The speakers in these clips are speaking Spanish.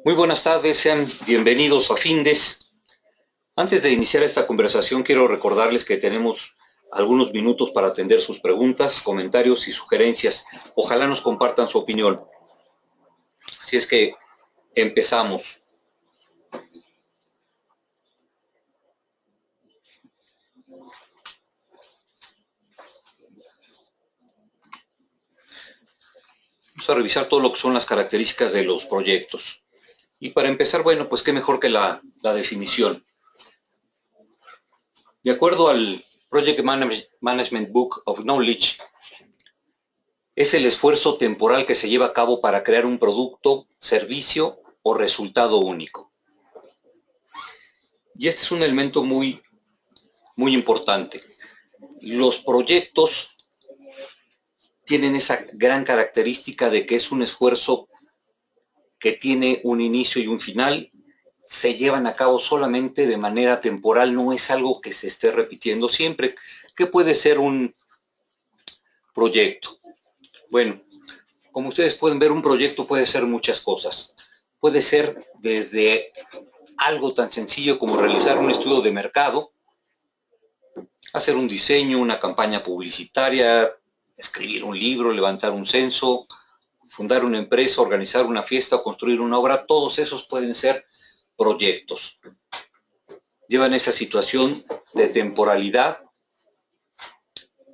Muy buenas tardes, sean bienvenidos a Findes. Antes de iniciar esta conversación, quiero recordarles que tenemos algunos minutos para atender sus preguntas, comentarios y sugerencias. Ojalá nos compartan su opinión. Así es que empezamos. Vamos a revisar todo lo que son las características de los proyectos. Y para empezar, bueno, pues qué mejor que la definición. De acuerdo al Project Management Book of Knowledge, es el esfuerzo temporal que se lleva a cabo para crear un producto, servicio o resultado único. Y este es un elemento muy importante. Los proyectos tienen esa gran característica de que es un esfuerzo que tiene un inicio y un final, se llevan a cabo solamente de manera temporal, no es algo que se esté repitiendo siempre. ¿Qué puede ser un proyecto? Bueno, como ustedes pueden ver, un proyecto puede ser muchas cosas. Puede ser desde algo tan sencillo como realizar un estudio de mercado, hacer un diseño, una campaña publicitaria, escribir un libro, levantar un censo, fundar una empresa, organizar una fiesta o construir una obra. Todos esos pueden ser proyectos. Llevan esa situación de temporalidad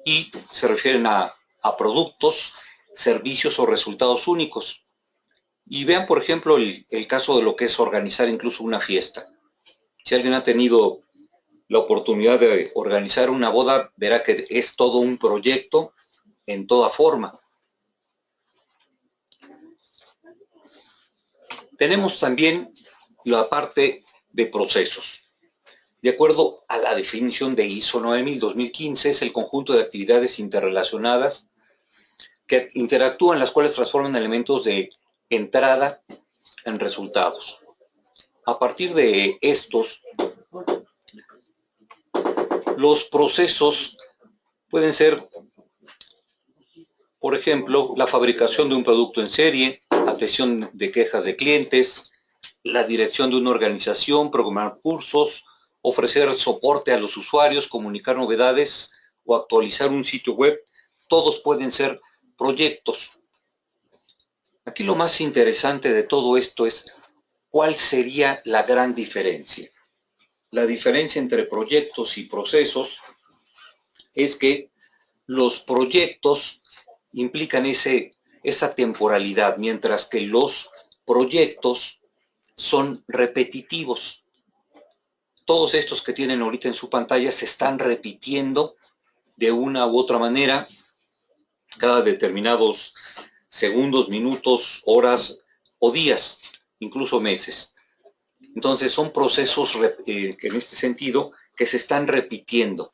y se refieren a productos, servicios o resultados únicos. Y vean, por ejemplo, el caso de lo que es organizar incluso una fiesta. Si alguien ha tenido la oportunidad de organizar una boda, verá que es todo un proyecto en toda forma. Tenemos también la parte de procesos. De acuerdo a la definición de ISO 9000-2015, es el conjunto de actividades interrelacionadas que interactúan, las cuales transforman elementos de entrada en resultados. A partir de estos, los procesos pueden ser, por ejemplo, la fabricación de un producto en serie, atención de quejas de clientes, la dirección de una organización, programar cursos, ofrecer soporte a los usuarios, comunicar novedades o actualizar un sitio web. Todos pueden ser proyectos. Aquí lo más interesante de todo esto es cuál sería la gran diferencia. La diferencia entre proyectos y procesos es que los proyectos implican esa temporalidad, mientras que los proyectos son repetitivos. Todos estos que tienen ahorita en su pantalla se están repitiendo de una u otra manera cada determinados segundos, minutos, horas o días, incluso meses. Entonces son procesos en este sentido que se están repitiendo.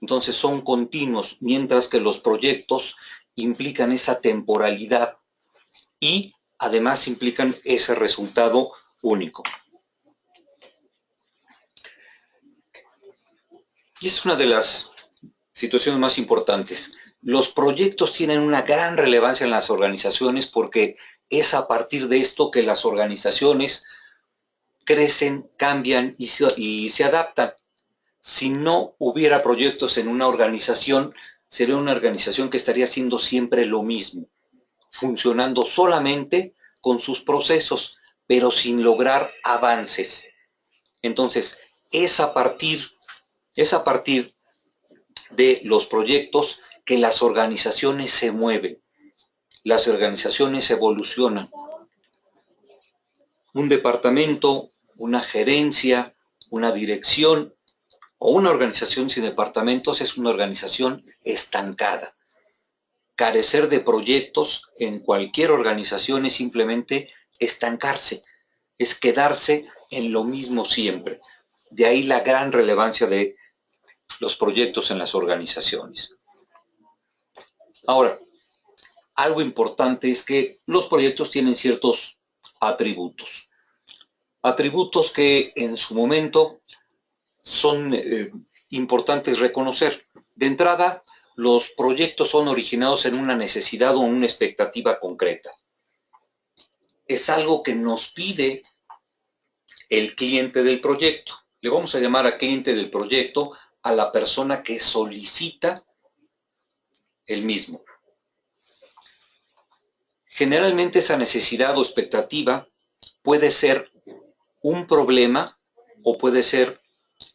Entonces son continuos, mientras que los proyectos implican esa temporalidad y además implican ese resultado único. Y es una de las situaciones más importantes. Los proyectos tienen una gran relevancia en las organizaciones porque es a partir de esto que las organizaciones crecen, cambian y se adaptan. Si no hubiera proyectos en una organización, sería una organización que estaría haciendo siempre lo mismo, funcionando solamente con sus procesos, pero sin lograr avances. Entonces, es a partir de los proyectos que las organizaciones se mueven, las organizaciones evolucionan. Un departamento, una gerencia, una dirección o una organización sin departamentos es una organización estancada. Carecer de proyectos en cualquier organización es simplemente estancarse, es quedarse en lo mismo siempre. De ahí la gran relevancia de los proyectos en las organizaciones. Ahora, algo importante es que los proyectos tienen ciertos atributos. Atributos que en su momento son importantes reconocer. De entrada, los proyectos son originados en una necesidad o una expectativa concreta. es algo que nos pide el cliente del proyecto. Le vamos a llamar a cliente del proyecto a la persona que solicita el mismo. Generalmente esa necesidad o expectativa puede ser un problema o puede ser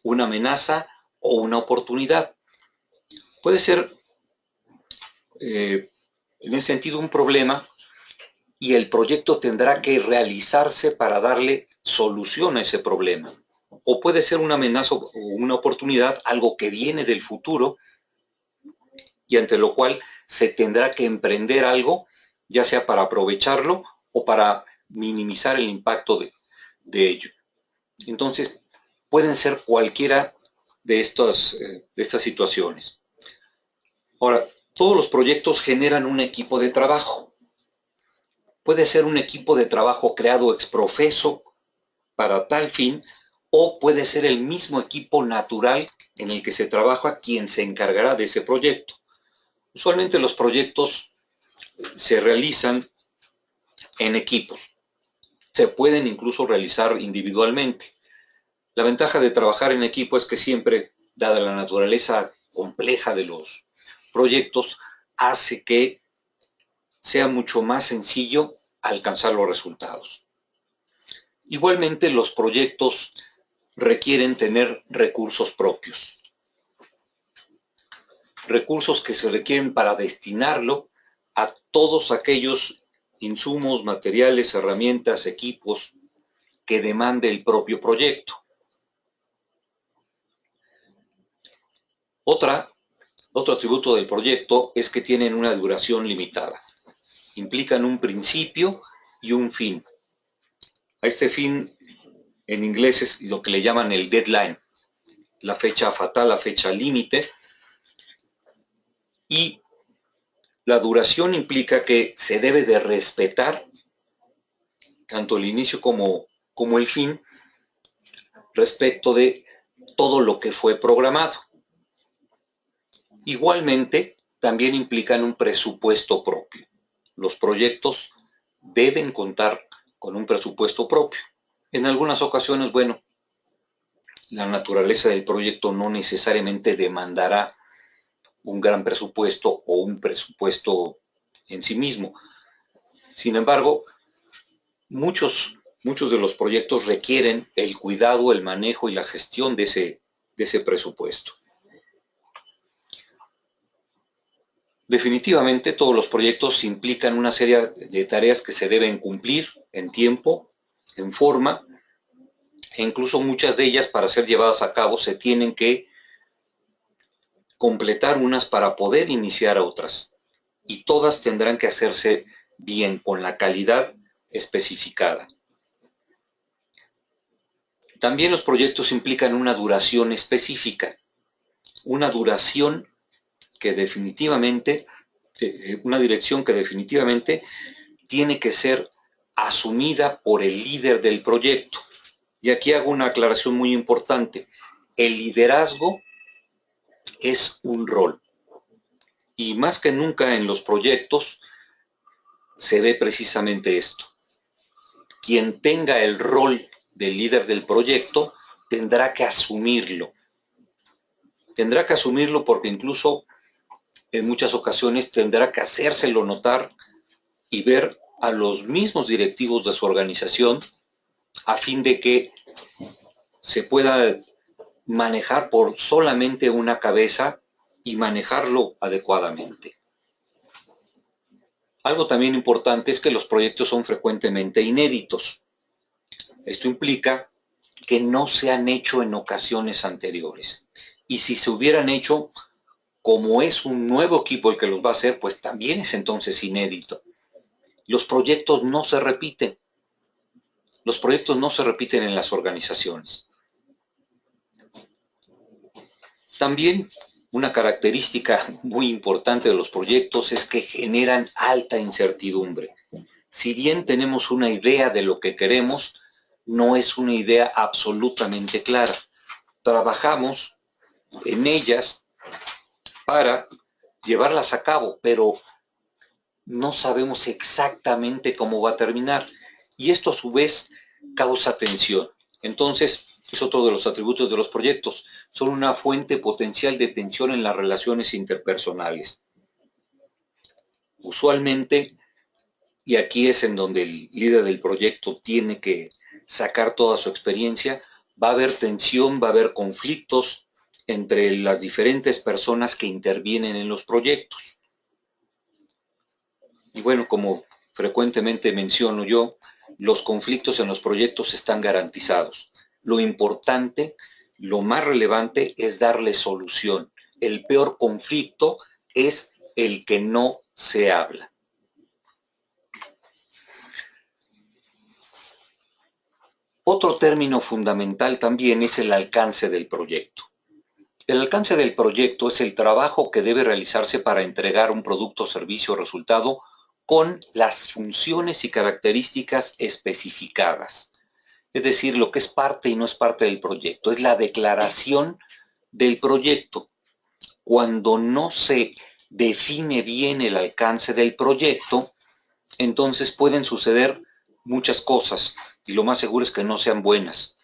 una amenaza o una oportunidad. Puede ser, en ese sentido, un problema y el proyecto tendrá que realizarse para darle solución a ese problema. O puede ser una amenaza o una oportunidad, algo que viene del futuro y ante lo cual se tendrá que emprender algo, ya sea para aprovecharlo o para minimizar el impacto de ello. Entonces, pueden ser cualquiera de estas situaciones. Ahora, todos los proyectos generan un equipo de trabajo. Puede ser un equipo de trabajo creado ex profeso para tal fin, o puede ser el mismo equipo natural en el que se trabaja quien se encargará de ese proyecto. Usualmente los proyectos se realizan en equipos. Se pueden incluso realizar individualmente. La ventaja de trabajar en equipo es que siempre, dada la naturaleza compleja de los proyectos, hace que sea mucho más sencillo alcanzar los resultados. Igualmente, los proyectos requieren tener recursos propios. Recursos que se requieren para destinarlo a todos aquellos insumos, materiales, herramientas, equipos que demande el propio proyecto. Otro atributo del proyecto es que tienen una duración limitada. Implican un principio y un fin. A este fin, en inglés, es lo que le llaman el deadline, la fecha fatal, la fecha límite. Y la duración implica que se debe de respetar tanto el inicio como el fin respecto de todo lo que fue programado. Igualmente, también implican un presupuesto propio. Los proyectos deben contar con un presupuesto propio. En algunas ocasiones, bueno, la naturaleza del proyecto no necesariamente demandará un gran presupuesto o un presupuesto en sí mismo. Sin embargo, muchos de los proyectos requieren el cuidado, el manejo y la gestión de ese presupuesto. Definitivamente todos los proyectos implican una serie de tareas que se deben cumplir en tiempo, en forma, e incluso muchas de ellas, para ser llevadas a cabo, se tienen que completar unas para poder iniciar otras, y todas tendrán que hacerse bien, con la calidad especificada. También los proyectos implican una duración específica, una duración que definitivamente, una dirección que definitivamente tiene que ser asumida por el líder del proyecto. Y aquí hago una aclaración muy importante. El liderazgo es un rol. Y más que nunca en los proyectos se ve precisamente esto. Quien tenga el rol del líder del proyecto tendrá que asumirlo. Tendrá que asumirlo porque incluso en muchas ocasiones tendrá que hacérselo notar y ver a los mismos directivos de su organización a fin de que se pueda manejar por solamente una cabeza y manejarlo adecuadamente. Algo también importante es que los proyectos son frecuentemente inéditos. Esto implica que no se han hecho en ocasiones anteriores. Y si se hubieran hecho, como es un nuevo equipo el que los va a hacer, pues también es entonces inédito. Los proyectos no se repiten. Los proyectos no se repiten en las organizaciones. También una característica muy importante de los proyectos es que generan alta incertidumbre. Si bien tenemos una idea de lo que queremos, no es una idea absolutamente clara. Trabajamos en ellas para llevarlas a cabo, pero no sabemos exactamente cómo va a terminar. y esto a su vez causa tensión. Entonces, es otro de los atributos de los proyectos, son una fuente potencial de tensión en las relaciones interpersonales. Usualmente, y aquí es en donde el líder del proyecto tiene que sacar toda su experiencia, va a haber tensión, va a haber conflictos entre las diferentes personas que intervienen en los proyectos. Y bueno, como frecuentemente menciono yo, los conflictos en los proyectos están garantizados. Lo importante, lo más relevante es darle solución. El peor conflicto es el que no se habla. Otro término fundamental también es el alcance del proyecto. El alcance del proyecto es el trabajo que debe realizarse para entregar un producto, servicio o resultado con las funciones y características especificadas. Es decir, lo que es parte y no es parte del proyecto. Es la declaración del proyecto. Cuando no se define bien el alcance del proyecto, entonces pueden suceder muchas cosas y lo más seguro es que no sean buenas.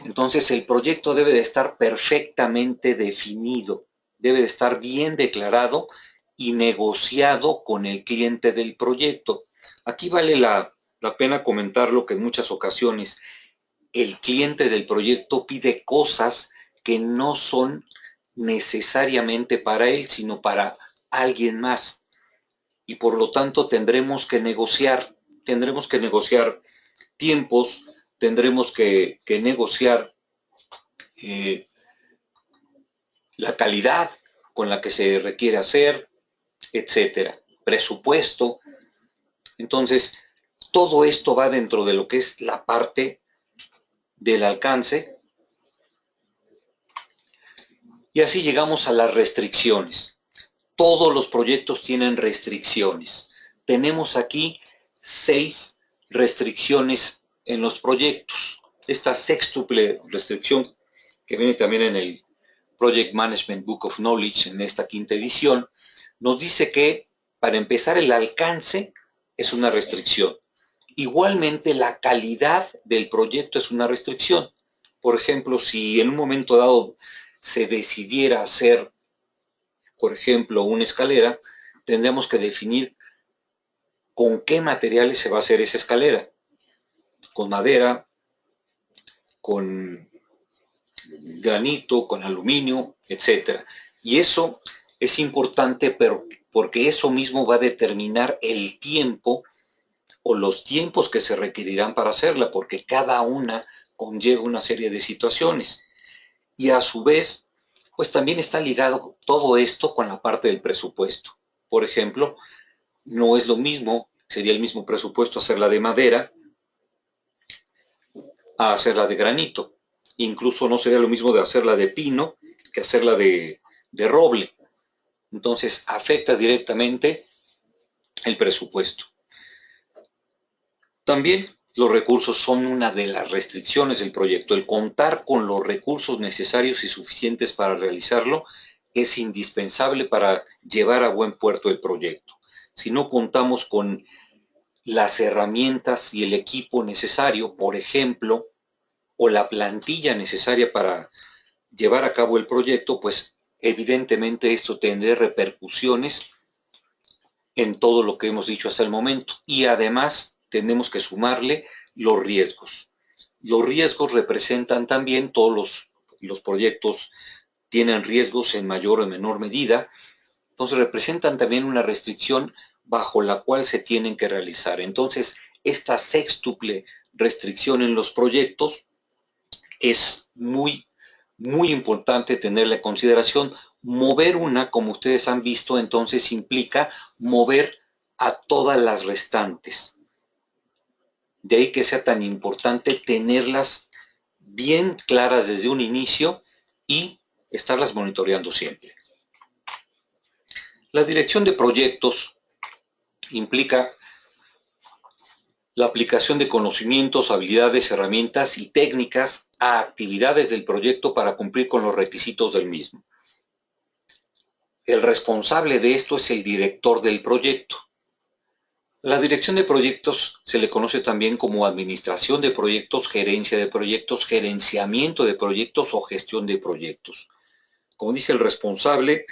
Entonces el proyecto debe de estar perfectamente definido, debe de estar bien declarado y negociado con el cliente del proyecto. Aquí vale la pena comentarlo que en muchas ocasiones el cliente del proyecto pide cosas que no son necesariamente para él, sino para alguien más. Y por lo tanto tendremos que negociar tiempos, tendremos que negociar la calidad con la que se requiere hacer, etcétera, presupuesto. Entonces, todo esto va dentro de lo que es la parte del alcance. Y así llegamos a las restricciones. Todos los proyectos tienen restricciones. Tenemos aquí 6 restricciones en los proyectos. Esta sextuple restricción, que viene también en el Project Management Book of Knowledge, en esta 5ª edición, nos dice que, para empezar, el alcance es una restricción. Igualmente, la calidad del proyecto es una restricción. Por ejemplo, si en un momento dado se decidiera hacer, por ejemplo, una escalera, tendremos que definir con qué materiales se va a hacer esa escalera. Con madera, con granito, con aluminio, etc. Y eso es importante, pero porque eso mismo va a determinar el tiempo o los tiempos que se requerirán para hacerla, porque cada una conlleva una serie de situaciones. Y a su vez, pues también está ligado todo esto con la parte del presupuesto. Por ejemplo, no es lo mismo, sería el mismo presupuesto hacerla de madera a hacerla de granito. Incluso no sería lo mismo de hacerla de pino que hacerla de roble. Entonces afecta directamente el presupuesto. También los recursos son una de las restricciones del proyecto. El contar con los recursos necesarios y suficientes para realizarlo es indispensable para llevar a buen puerto el proyecto. Si no contamos con las herramientas y el equipo necesario, por ejemplo, o la plantilla necesaria para llevar a cabo el proyecto, pues evidentemente esto tendrá repercusiones en todo lo que hemos dicho hasta el momento. Y además tenemos que sumarle los riesgos. Los riesgos representan también, todos los proyectos tienen riesgos en mayor o menor medida, entonces representan también una restricción bajo la cual se tienen que realizar. Entonces, esta sextuple restricción en los proyectos es muy importante tenerla en consideración. Mover una, como ustedes han visto, entonces implica mover a todas las restantes. De ahí que sea tan importante tenerlas bien claras desde un inicio y estarlas monitoreando siempre. La dirección de proyectos implica la aplicación de conocimientos, habilidades, herramientas y técnicas a actividades del proyecto para cumplir con los requisitos del mismo. El responsable de esto es el director del proyecto. La dirección de proyectos se le conoce también como administración de proyectos, gerencia de proyectos, gerenciamiento de proyectos o gestión de proyectos. Como dije, el responsable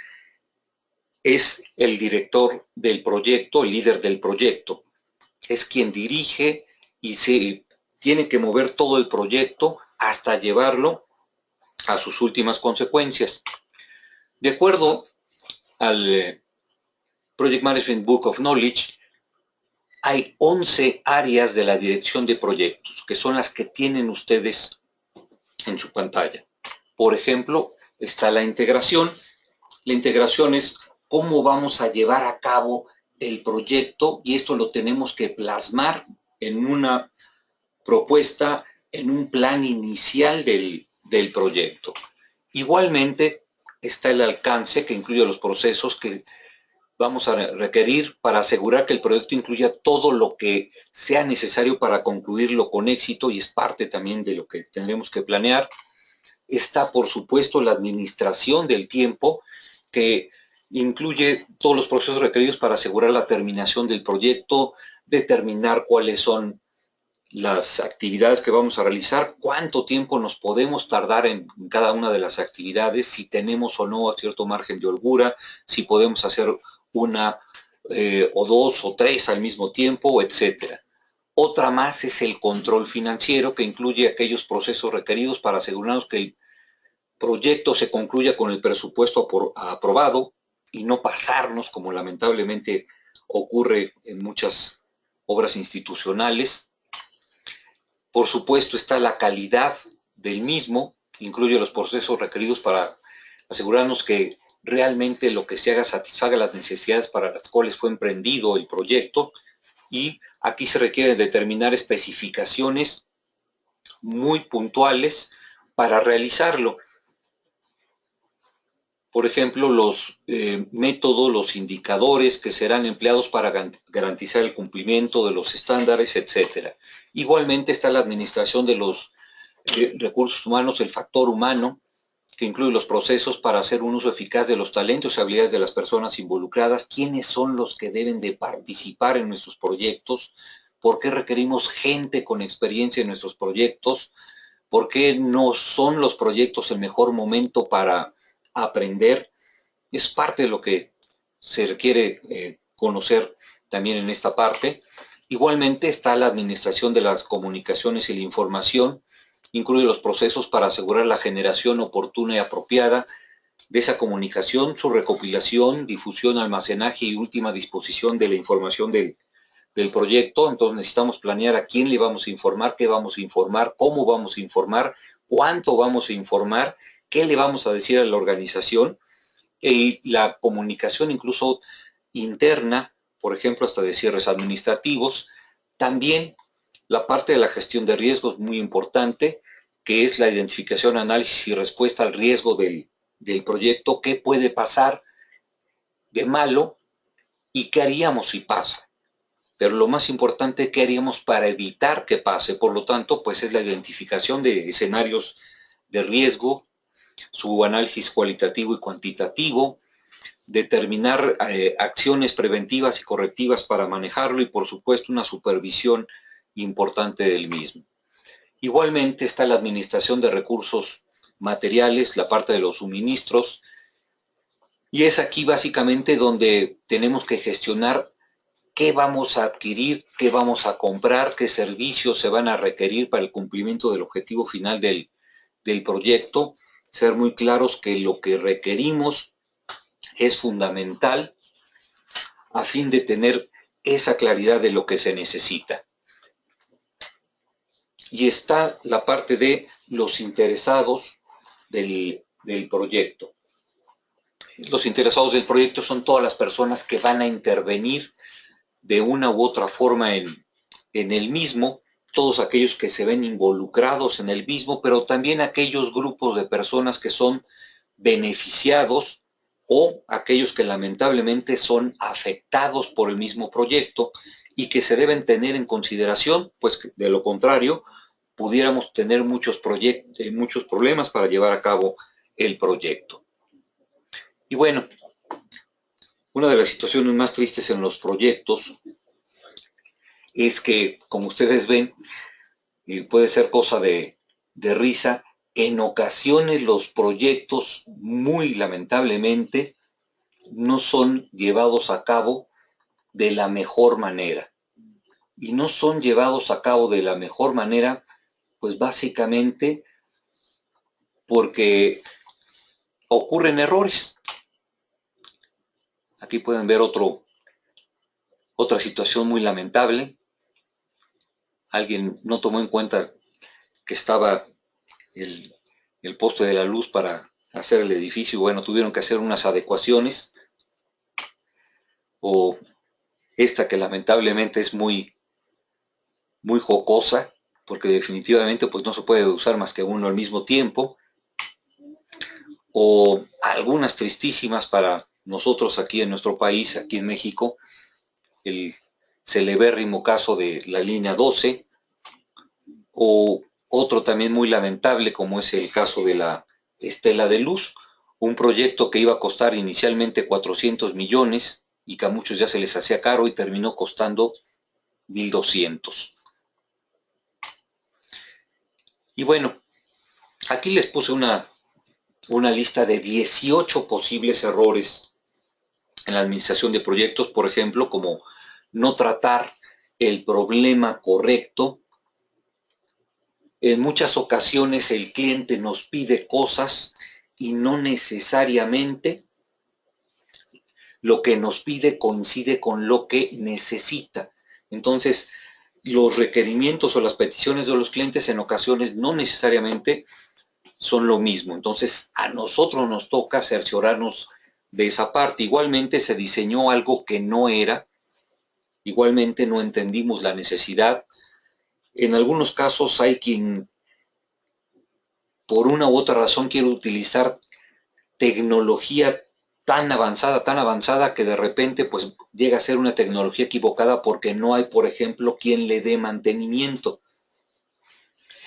es el director del proyecto, el líder del proyecto. Es quien dirige y se tiene que mover todo el proyecto hasta llevarlo a sus últimas consecuencias. De acuerdo al Project Management Book of Knowledge, hay 11 áreas de la dirección de proyectos, que son las que tienen ustedes en su pantalla. Por ejemplo, está la integración. La integración es cómo vamos a llevar a cabo el proyecto, y esto lo tenemos que plasmar en una propuesta, en un plan inicial del proyecto. Igualmente está el alcance, que incluye los procesos que vamos a requerir para asegurar que el proyecto incluya todo lo que sea necesario para concluirlo con éxito, y es parte también de lo que tendremos que planear. Está, por supuesto, la administración del tiempo, que incluye todos los procesos requeridos para asegurar la terminación del proyecto, determinar cuáles son las actividades que vamos a realizar, cuánto tiempo nos podemos tardar en cada una de las actividades, si tenemos o no cierto margen de holgura, si podemos hacer una o dos o tres al mismo tiempo, etcétera. Otra más es el control financiero, que incluye aquellos procesos requeridos para asegurarnos que el proyecto se concluya con el presupuesto aprobado y no pasarnos, como lamentablemente ocurre en muchas obras institucionales. Por supuesto está la calidad del mismo, incluye los procesos requeridos para asegurarnos que realmente lo que se haga satisfaga las necesidades para las cuales fue emprendido el proyecto, y aquí se requiere determinar especificaciones muy puntuales para realizarlo. Por ejemplo, los métodos, los indicadores que serán empleados para garantizar el cumplimiento de los estándares, etc. Igualmente está la administración de los recursos humanos, el factor humano, que incluye los procesos para hacer un uso eficaz de los talentos y habilidades de las personas involucradas, quiénes son los que deben de participar en nuestros proyectos, por qué requerimos gente con experiencia en nuestros proyectos, por qué no son los proyectos el mejor momento para aprender. Es parte de lo que se requiere conocer también en esta parte. Igualmente está la administración de las comunicaciones y la información, incluye los procesos para asegurar la generación oportuna y apropiada de esa comunicación, su recopilación, difusión, almacenaje y última disposición de la información del proyecto. Entonces necesitamos planear a quién le vamos a informar, qué vamos a informar, cómo vamos a informar, cuánto vamos a informar, qué le vamos a decir a la organización, y la comunicación incluso interna, por ejemplo, hasta de cierres administrativos. También la parte de la gestión de riesgos, muy importante, que es la identificación, análisis y respuesta al riesgo del proyecto, qué puede pasar de malo y qué haríamos si pasa. Pero lo más importante, qué haríamos para evitar que pase. Por lo tanto, pues es la identificación de escenarios de riesgo, su análisis cualitativo y cuantitativo, determinar acciones preventivas y correctivas para manejarlo, y por supuesto una supervisión importante del mismo. Igualmente está la administración de recursos materiales, la parte de los suministros, y es aquí básicamente donde tenemos que gestionar qué vamos a adquirir, qué vamos a comprar, qué servicios se van a requerir para el cumplimiento del objetivo final del proyecto. Ser muy claros que lo que requerimos es fundamental a fin de tener esa claridad de lo que se necesita. Y está la parte de los interesados del proyecto. Los interesados del proyecto son todas las personas que van a intervenir de una u otra forma en el mismo, todos aquellos que se ven involucrados en el mismo, pero también aquellos grupos de personas que son beneficiados o aquellos que lamentablemente son afectados por el mismo proyecto y que se deben tener en consideración, pues de lo contrario pudiéramos tener muchos problemas para llevar a cabo el proyecto. Y bueno, una de las situaciones más tristes en los proyectos es que, como ustedes ven, y puede ser cosa de risa, en ocasiones los proyectos, muy lamentablemente, no son llevados a cabo de la mejor manera. Y no son llevados a cabo de la mejor manera, pues básicamente porque ocurren errores. Aquí pueden ver otra situación muy lamentable. Alguien no tomó en cuenta que estaba el poste de la luz para hacer el edificio y bueno, tuvieron que hacer unas adecuaciones. O esta que lamentablemente es muy jocosa, porque definitivamente pues no se puede usar más que uno al mismo tiempo. O algunas tristísimas para nosotros aquí en nuestro país, aquí en México, el celebérrimo caso de la línea 12, o otro también muy lamentable como es el caso de la Estela de Luz, un proyecto que iba a costar inicialmente 400 millones y que a muchos ya se les hacía caro y terminó costando 1,200. Y bueno, aquí les puse una lista de 18 posibles errores en la administración de proyectos, por ejemplo, como no tratar el problema correcto. En muchas ocasiones el cliente nos pide cosas y no necesariamente lo que nos pide coincide con lo que necesita. Entonces, los requerimientos o las peticiones de los clientes en ocasiones no necesariamente son lo mismo. Entonces, a nosotros nos toca cerciorarnos de esa parte. Igualmente se diseñó algo que no era, igualmente no entendimos la necesidad. En algunos casos hay quien, por una u otra razón, quiere utilizar tecnología tan avanzada, que de repente pues llega a ser una tecnología equivocada porque no hay, por ejemplo, quien le dé mantenimiento.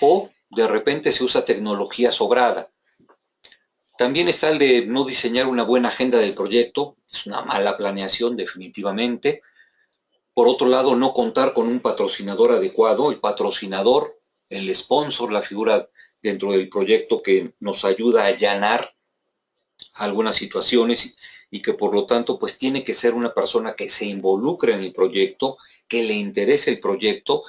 O de repente se usa tecnología sobrada. También está el de no diseñar una buena agenda del proyecto, es una mala planeación definitivamente. Por otro lado, no contar con un patrocinador adecuado, el patrocinador, el sponsor, la figura dentro del proyecto que nos ayuda a allanar algunas situaciones y que por lo tanto pues tiene que ser una persona que se involucre en el proyecto, que le interese el proyecto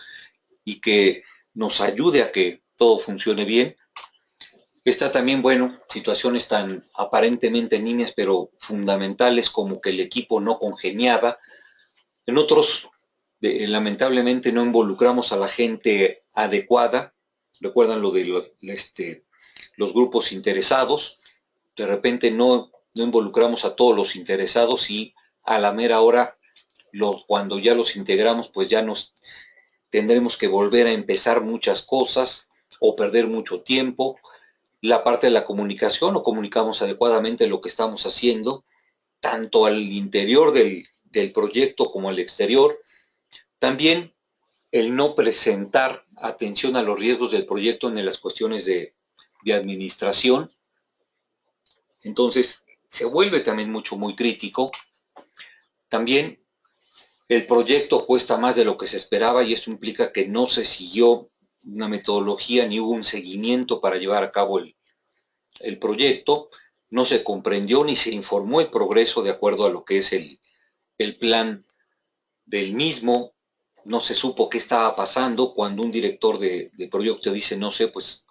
y que nos ayude a que todo funcione bien. Está también, bueno, situaciones tan aparentemente nimias pero fundamentales como que el equipo no congeniaba. En otros, lamentablemente, no involucramos a la gente adecuada. Recuerdan lo de los grupos interesados. De repente no involucramos a todos los interesados y a la mera hora, cuando ya los integramos, pues ya nos tendremos que volver a empezar muchas cosas o perder mucho tiempo. La parte de la comunicación, no comunicamos adecuadamente lo que estamos haciendo, tanto al interior del proyecto como al exterior. También el no presentar atención a los riesgos del proyecto en las cuestiones de administración. Entonces, se vuelve también muy crítico. También el proyecto cuesta más de lo que se esperaba y esto implica que no se siguió una metodología ni hubo un seguimiento para llevar a cabo el proyecto. No se comprendió ni se informó el progreso de acuerdo a lo que es el plan del mismo. No se supo qué estaba pasando. Cuando un director de proyecto dice no sé, pues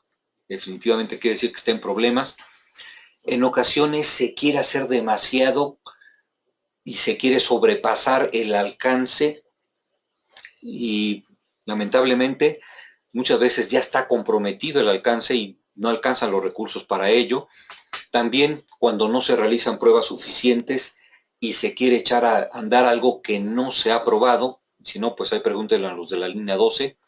definitivamente quiere decir que está en problemas. En ocasiones se quiere hacer demasiado y se quiere sobrepasar el alcance y lamentablemente muchas veces ya está comprometido el alcance y no alcanzan los recursos para ello. También cuando no se realizan pruebas suficientes y se quiere echar a andar algo que no se ha probado, si no, pues ahí pregúntenle a los de la línea 12.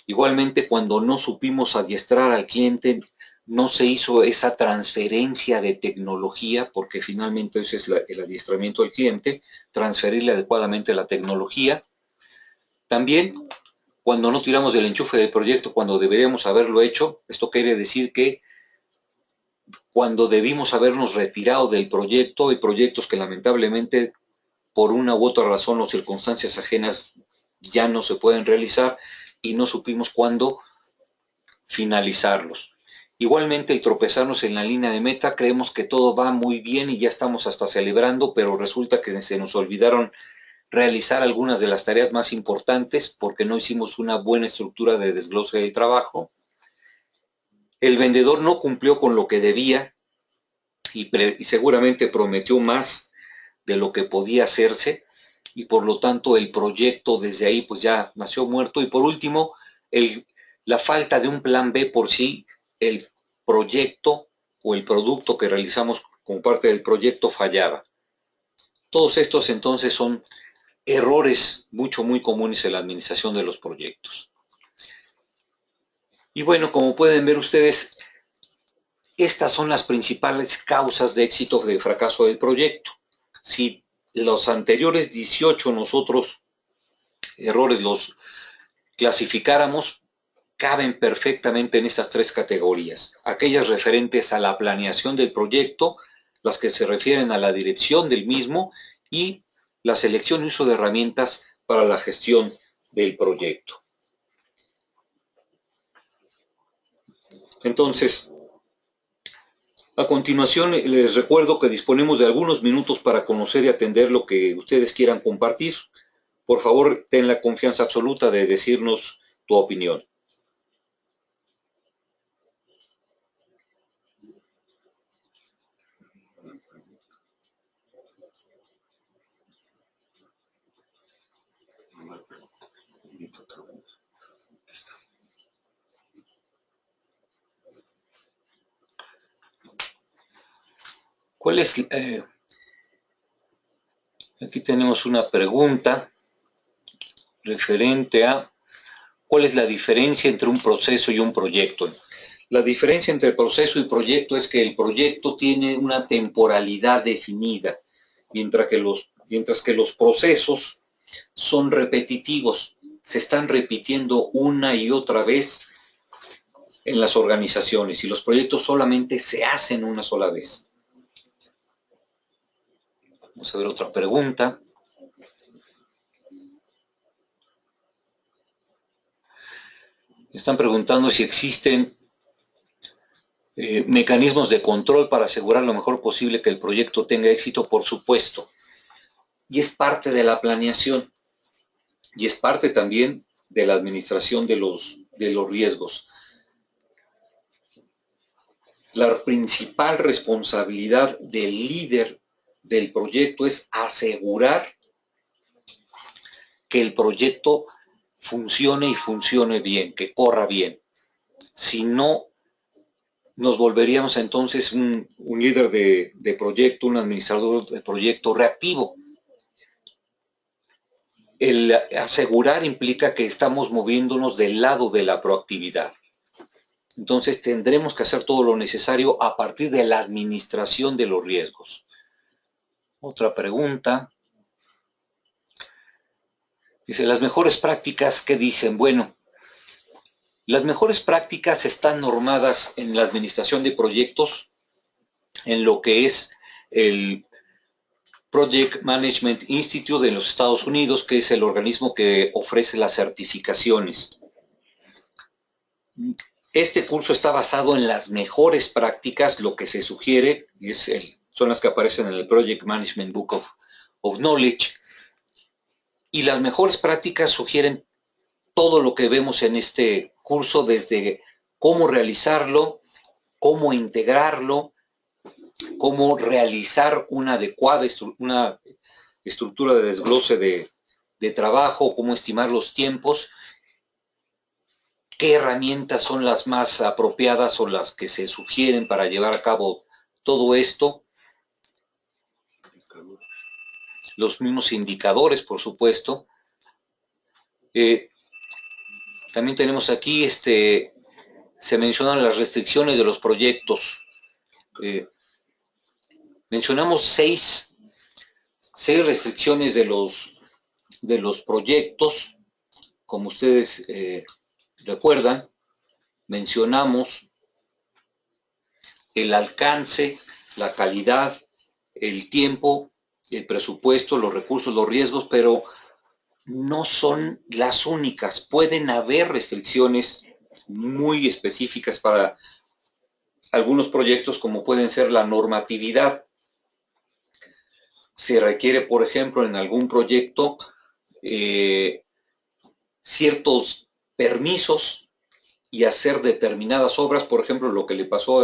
Igualmente, cuando no supimos adiestrar al cliente, no se hizo esa transferencia de tecnología, porque finalmente ese es el adiestramiento del cliente, transferirle adecuadamente la tecnología. También, cuando no tiramos del enchufe del proyecto, cuando deberíamos haberlo hecho, esto quiere decir que cuando debimos habernos retirado del proyecto, hay proyectos que lamentablemente, por una u otra razón o circunstancias ajenas, ya no se pueden realizar y no supimos cuándo finalizarlos. Igualmente, el tropezarnos en la línea de meta, creemos que todo va muy bien y ya estamos hasta celebrando, pero resulta que se nos olvidaron realizar algunas de las tareas más importantes porque no hicimos una buena estructura de desglose de trabajo. El vendedor no cumplió con lo que debía y seguramente prometió más de lo que podía hacerse, y por lo tanto el proyecto desde ahí pues ya nació muerto. Y por último, la falta de un plan B por sí, el proyecto o el producto que realizamos como parte del proyecto fallaba. Todos estos entonces son errores muy comunes en la administración de los proyectos. Y bueno, como pueden ver ustedes, estas son las principales causas de éxito o de fracaso del proyecto. Si los anteriores 18 nosotros errores los clasificáramos, caben perfectamente en estas tres categorías. Aquellas referentes a la planeación del proyecto, las que se refieren a la dirección del mismo y la selección y uso de herramientas para la gestión del proyecto. Entonces, a continuación les recuerdo que disponemos de algunos minutos para conocer y atender lo que ustedes quieran compartir. Por favor, ten la confianza absoluta de decirnos tu opinión. ¿Cuál es? Aquí tenemos una pregunta referente a ¿cuál es la diferencia entre un proceso y un proyecto? La diferencia entre proceso y proyecto es que el proyecto tiene una temporalidad definida, mientras que los procesos son repetitivos, se están repitiendo una y otra vez en las organizaciones, y los proyectos solamente se hacen una sola vez. Vamos a ver otra pregunta. Están preguntando si existen mecanismos de control para asegurar lo mejor posible que el proyecto tenga éxito. Por supuesto. Y es parte de la planeación. Y es parte también de la administración de los riesgos. La principal responsabilidad del líder del proyecto es asegurar que el proyecto funcione y funcione bien, que corra bien. Si no, nos volveríamos entonces un líder de proyecto, un administrador de proyecto reactivo. El asegurar implica que estamos moviéndonos del lado de la proactividad. Entonces tendremos que hacer todo lo necesario a partir de la administración de los riesgos. Otra pregunta. Dice, las mejores prácticas, ¿qué dicen? Bueno, las mejores prácticas están normadas en la administración de proyectos, en lo que es el Project Management Institute de los Estados Unidos, que es el organismo que ofrece las certificaciones. Este curso está basado en las mejores prácticas, lo que se sugiere, son las que aparecen en el Project Management Book of Knowledge, y las mejores prácticas sugieren todo lo que vemos en este curso, desde cómo realizarlo, cómo integrarlo, cómo realizar una adecuada estructura de desglose de trabajo, cómo estimar los tiempos, qué herramientas son las más apropiadas o las que se sugieren para llevar a cabo todo esto, los mismos indicadores, por supuesto. También tenemos aquí, se mencionan las restricciones de los proyectos. Mencionamos seis restricciones de los proyectos. Como ustedes recuerdan, mencionamos el alcance, la calidad, el tiempo, el presupuesto, los recursos, los riesgos, pero no son las únicas. Pueden haber restricciones muy específicas para algunos proyectos, como pueden ser la normatividad. Se requiere, por ejemplo, en algún proyecto ciertos permisos y hacer determinadas obras. Por ejemplo, lo que le pasó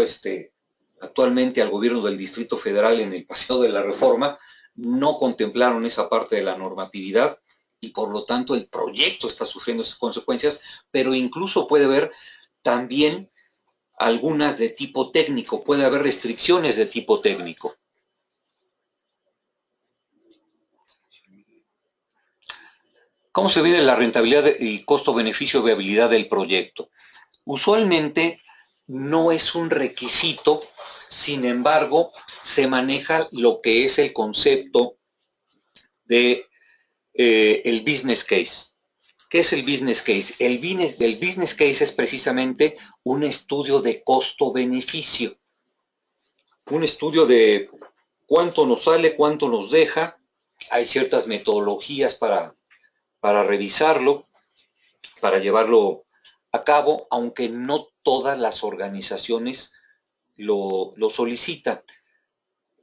actualmente al gobierno del Distrito Federal en el Paseo de la Reforma, no contemplaron esa parte de la normatividad y por lo tanto el proyecto está sufriendo esas consecuencias, pero incluso puede haber también algunas de tipo técnico, puede haber restricciones de tipo técnico. ¿Cómo se mide la rentabilidad y costo-beneficio viabilidad del proyecto? Usualmente no es un requisito, sin embargo, se maneja lo que es el concepto de el business case. ¿Qué es el business case? El business case es precisamente un estudio de costo-beneficio. Un estudio de cuánto nos sale, cuánto nos deja. Hay ciertas metodologías para revisarlo, para llevarlo a cabo, aunque no todas las organizaciones lo solicitan.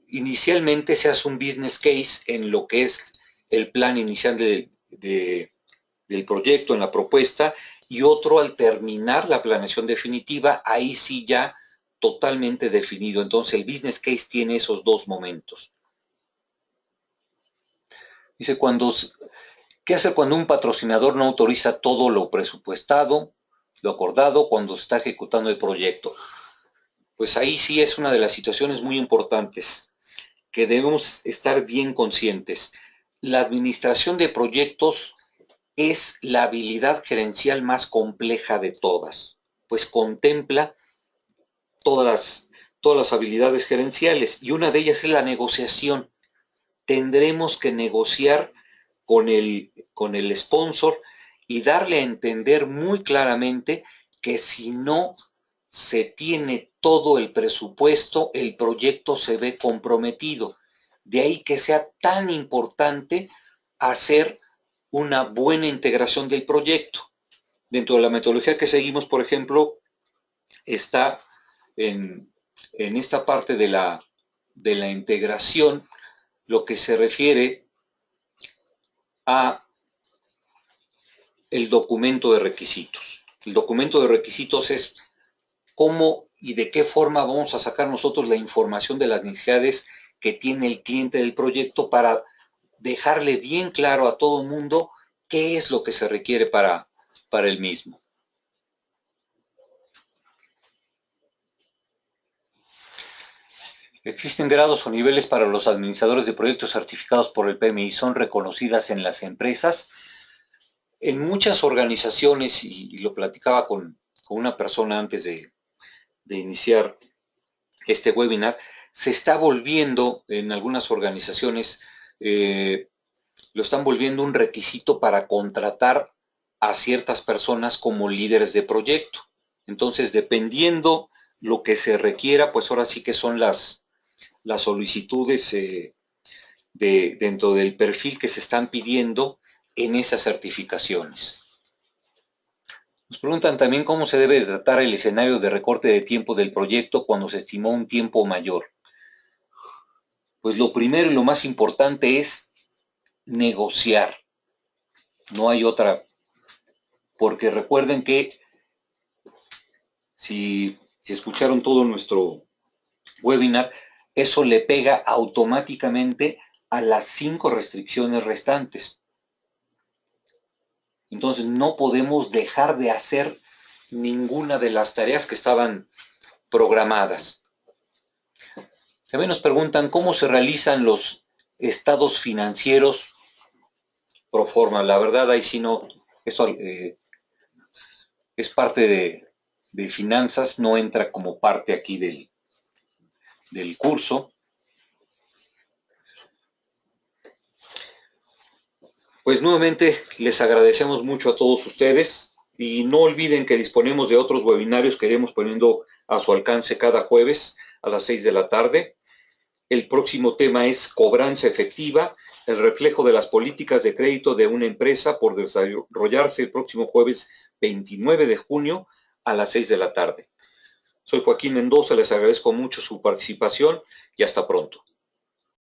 Inicialmente se hace un business case en lo que es el plan inicial del proyecto, en la propuesta, y otro al terminar la planeación definitiva, ahí sí ya totalmente definido. Entonces el business case tiene esos dos momentos. Dice, ¿qué hacer cuando un patrocinador no autoriza todo lo presupuestado, lo acordado, cuando se está ejecutando el proyecto? Pues ahí sí es una de las situaciones muy importantes que debemos estar bien conscientes. La administración de proyectos es la habilidad gerencial más compleja de todas, pues contempla todas las habilidades gerenciales y una de ellas es la negociación. Tendremos que negociar con el sponsor y darle a entender muy claramente que si no se tiene todo el presupuesto, el proyecto se ve comprometido. De ahí que sea tan importante hacer una buena integración del proyecto. Dentro de la metodología que seguimos, por ejemplo, está en esta parte de la integración lo que se refiere a el documento de requisitos. El documento de requisitos es cómo y de qué forma vamos a sacar nosotros la información de las necesidades que tiene el cliente del proyecto para dejarle bien claro a todo el mundo qué es lo que se requiere para el mismo. Existen grados o niveles para los administradores de proyectos certificados por el PMI, son reconocidas en las empresas. En muchas organizaciones, y lo platicaba con una persona antes de iniciar este webinar, se está volviendo en algunas organizaciones, lo están volviendo un requisito para contratar a ciertas personas como líderes de proyecto. Entonces, dependiendo lo que se requiera, pues ahora sí que son las solicitudes dentro del perfil que se están pidiendo en esas certificaciones. Nos preguntan también cómo se debe tratar el escenario de recorte de tiempo del proyecto cuando se estimó un tiempo mayor. Pues lo primero y lo más importante es negociar. No hay otra. Porque recuerden que si escucharon todo nuestro webinar, eso le pega automáticamente a las 5 restricciones restantes. Entonces no podemos dejar de hacer ninguna de las tareas que estaban programadas. También nos preguntan cómo se realizan los estados financieros pro forma. La verdad, ahí sí no, eso es parte de finanzas, no entra como parte aquí del curso. Pues nuevamente les agradecemos mucho a todos ustedes y no olviden que disponemos de otros webinarios que iremos poniendo a su alcance cada jueves a las 6 de la tarde. El próximo tema es cobranza efectiva, el reflejo de las políticas de crédito de una empresa por desarrollarse el próximo jueves 29 de junio a las 6 de la tarde. Soy Joaquín Mendoza, les agradezco mucho su participación y hasta pronto.